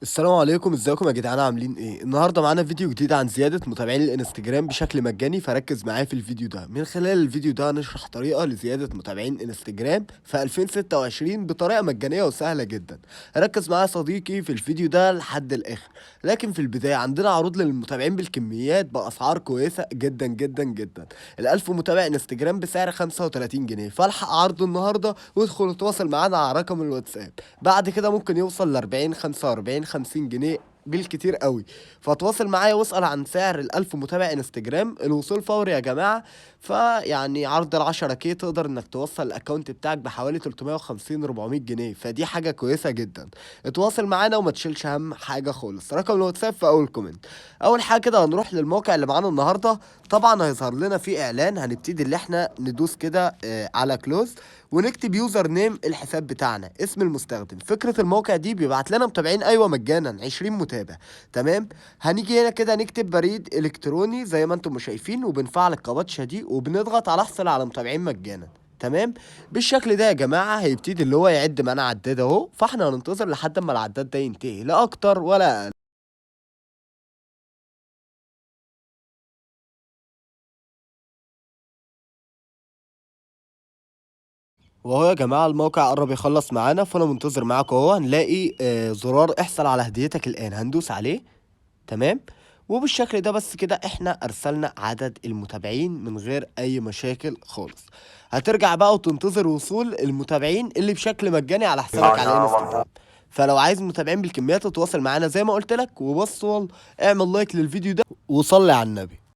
السلام عليكم، ازيكم يا جدعان؟ عاملين ايه؟ النهارده معانا فيديو جديد عن زيادة متابعين الانستجرام بشكل مجاني، فركز معايا في الفيديو ده. من خلال الفيديو ده هنشرح طريقة لزيادة متابعين انستجرام في 2026 بطريقة مجانية وسهلة جدا. ركز معايا يا صديقي في الفيديو ده لحد الاخر. لكن في البداية عندنا عروض للمتابعين بالكميات بأسعار كويسة جدا جدا جدا. ال1000 متابع انستجرام بسعر 35 جنيه، فالحق عرضه النهارده وادخل اتواصل معانا على رقم الواتساب. بعد كده ممكن يوصل ل 40 45 50 جنيه بالكتير قوي. فتواصل معايا واسأل عن سعر ال1000 متابع انستجرام. الوصول فوري يا جماعة. فيعني عرض ال10 كي تقدر انك توصل الاكونت بتاعك بحوالي 350 400 جنيه، فدي حاجة كويسة جدا. اتواصل معانا وما تشيلش هم حاجة خالص. رقم الواتساب في اول كومنت. اول حاجة كده هنروح للموقع اللي معانا النهاردة. طبعا هيظهر لنا فيه اعلان، هنبتدي اللي احنا ندوس كده على كلوز، ونكتب يوزر نيم الحساب بتاعنا، اسم المستخدم. فكرة الموقع دي بيبعت لنا متابعين، ايوه مجانا، 20 متابع. تمام. هنيجي هنا كده نكتب بريد الكتروني زي ما انتم مش شايفين، وبنفعل الكباتشة دي وبنضغط على احصل على متابعين مجانا. تمام. بالشكل ده يا جماعة هيبتدي اللي هو يعد معانا عداد اهو، فاحنا هننتظر لحد ما العداد ده ينتهي، لا اكتر ولا اقل. وهو يا جماعة الموقع قرب يخلص معانا، فانا منتظر معاكم اهو. هنلاقي زرار احصل على هديتك الان، هندوس عليه. تمام. وبالشكل ده بس كده احنا ارسلنا عدد المتابعين من غير اي مشاكل خالص. هترجع بقى وتنتظر وصول المتابعين اللي بشكل مجاني على حسابك على الانستجرام. فلو عايز متابعين بالكميات تتواصل معانا زي ما قلت لك، وبص اعمل لايك للفيديو ده وصلي على النبي.